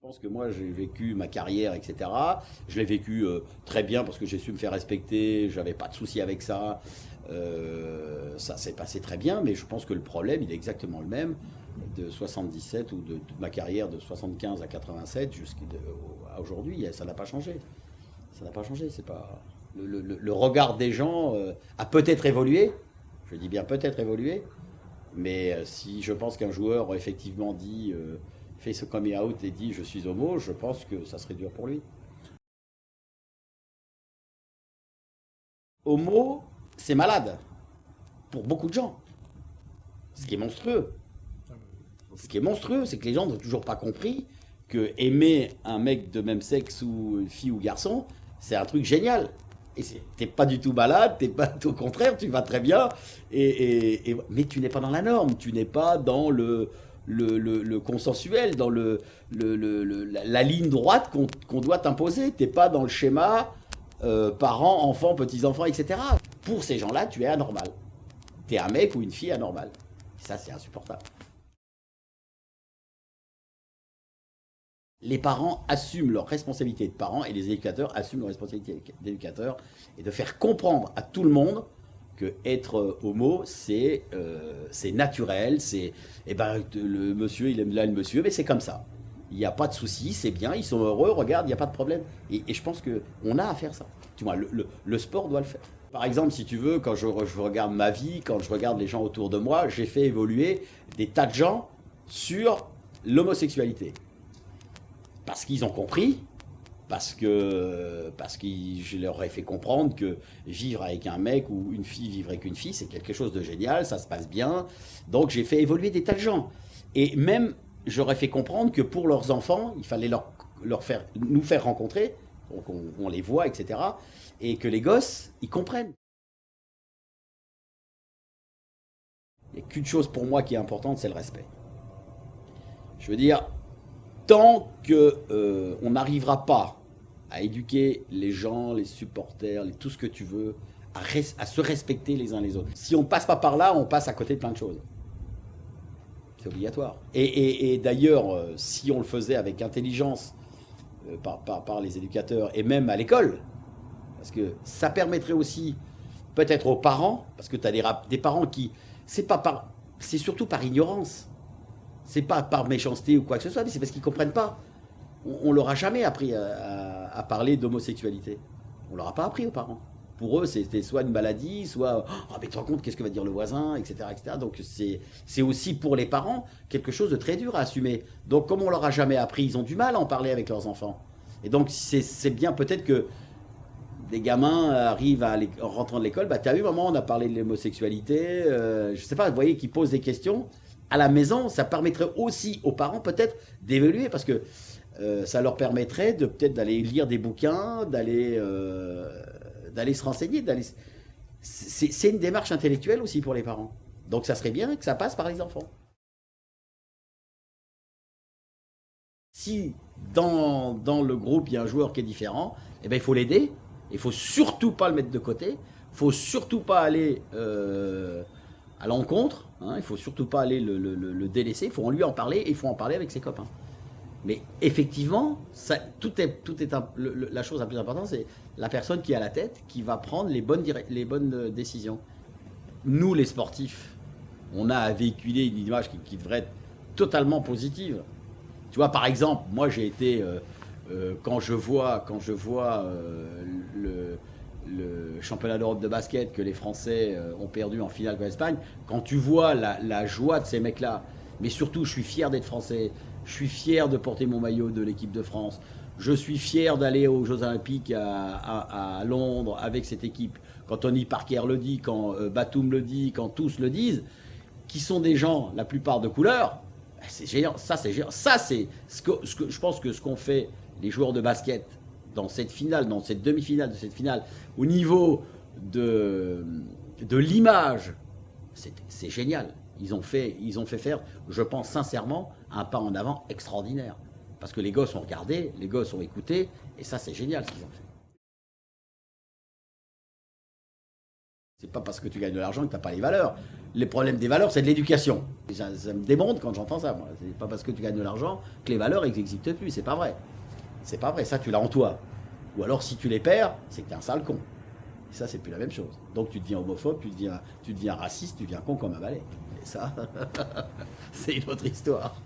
Je pense que moi, j'ai vécu ma carrière, etc. Je l'ai vécu très bien parce que j'ai su me faire respecter, j'avais pas de souci avec ça. Ça s'est passé très bien, mais je pense que le problème, il est exactement le même de 77 ou de toute ma carrière de 75 à 87 jusqu'à aujourd'hui. Ça n'a pas changé. Ça n'a pas changé. C'est pas le regard des gens a peut-être évolué. Je dis bien peut-être évolué, mais si je pense qu'un joueur effectivement dit fait ce coming out et dit je suis homo, je pense que ça serait dur pour lui. Homo, c'est malade pour beaucoup de gens. Ce qui est monstrueux. Ce qui est monstrueux, c'est que les gens n'ont toujours pas compris que aimer un mec de même sexe ou une fille ou garçon, c'est un truc génial. Et t'es pas du tout malade, t'es pas au contraire, tu vas très bien. Mais tu n'es pas dans la norme, tu n'es pas dans le consensuel, dans la ligne droite qu'on doit t'imposer. T'es pas dans le schéma parents, enfants, petits-enfants, etc. Pour ces gens-là, tu es anormal. T'es un mec ou une fille anormal. Ça, c'est insupportable. Les parents assument leur responsabilité de parents et les éducateurs assument leur responsabilité d'éducateurs et de faire comprendre à tout le monde que être homo, c'est naturel, c'est le monsieur, il aime là le monsieur, mais c'est comme ça. Il n'y a pas de souci, c'est bien, ils sont heureux, regarde, il n'y a pas de problème. Et je pense qu'on a à faire ça. Tu vois, le sport doit le faire. Par exemple, si tu veux, quand je regarde ma vie, quand je regarde les gens autour de moi, j'ai fait évoluer des tas de gens sur l'homosexualité. Parce qu'ils ont compris, parce que je leur ai fait comprendre que vivre avec un mec ou une fille, vivre avec une fille, c'est quelque chose de génial, ça se passe bien. Donc j'ai fait évoluer des tas de gens. Et même, j'aurais fait comprendre que pour leurs enfants, il fallait nous faire rencontrer, donc on les voit, etc. Et que les gosses, ils comprennent. Il n'y a qu'une chose pour moi qui est importante, c'est le respect. Je veux dire, tant que on n'arrivera pas à éduquer les gens, les supporters, tout ce que tu veux, à se respecter les uns les autres. Si on ne passe pas par là, on passe à côté de plein de choses. C'est obligatoire. Et d'ailleurs, si on le faisait avec intelligence par les éducateurs et même à l'école, parce que ça permettrait aussi peut-être aux parents, parce que tu as des parents qui, c'est surtout par ignorance. C'est pas par méchanceté ou quoi que ce soit, mais c'est parce qu'ils comprennent pas. On leur a jamais appris à parler d'homosexualité. On leur a pas appris aux parents. Pour eux, c'était soit une maladie, soit oh, mais tu te rends compte qu'est-ce que va dire le voisin, etc., etc. Donc c'est aussi pour les parents quelque chose de très dur à assumer. Donc comme on leur a jamais appris, ils ont du mal à en parler avec leurs enfants. Et donc c'est bien peut-être que des gamins arrivent en rentrant de l'école, bah t'as vu maman, on a parlé de l'homosexualité, je sais pas, vous voyez, qui posent des questions à la maison, ça permettrait aussi aux parents peut-être d'évoluer parce que ça leur permettrait de peut-être d'aller lire des bouquins, d'aller se renseigner, c'est une démarche intellectuelle aussi pour les parents. Donc ça serait bien que ça passe par les enfants. Si dans le groupe il y a un joueur qui est différent, eh ben, il faut l'aider. Il faut surtout pas le mettre de côté. Il faut surtout pas aller à l'encontre. Hein, il faut surtout pas aller le délaisser. Il faut lui en parler et il faut en parler avec ses copains. Mais effectivement, la chose la plus importante, c'est la personne qui est à la tête qui va prendre les bonnes décisions. Nous, les sportifs, on a à véhiculer une image qui devrait être totalement positive. Tu vois, par exemple, moi j'ai été, quand je vois le championnat d'Europe de basket que les Français ont perdu en finale contre l'Espagne, quand tu vois la joie de ces mecs-là, mais surtout je suis fier d'être Français, je suis fier de porter mon maillot de l'équipe de France, je suis fier d'aller aux Jeux Olympiques à Londres avec cette équipe, quand Tony Parker le dit, quand Batum le dit, quand tous le disent, qui sont des gens, la plupart de couleur, c'est géant, ça c'est géant. Ça c'est je pense que ce qu'ont fait les joueurs de basket dans cette finale, dans cette demi-finale de cette finale, au niveau de l'image, c'est génial. Ils ont fait faire, je pense sincèrement, un pas en avant extraordinaire. Parce que les gosses ont regardé, les gosses ont écouté, et ça c'est génial ce qu'ils ont fait. C'est pas parce que tu gagnes de l'argent que tu n'as pas les valeurs. les problèmes des valeurs, c'est de l'éducation. Ça me démonte quand j'entends ça, moi. C'est pas parce que tu gagnes de l'argent que les valeurs n'existent plus. C'est pas vrai. C'est pas vrai. Ça, tu l'as en toi. Ou alors, si tu les perds, c'est que t'es un sale con. Et ça, c'est plus la même chose. Donc, tu deviens homophobe, tu deviens raciste, tu deviens con comme un balai. Et ça, c'est une autre histoire.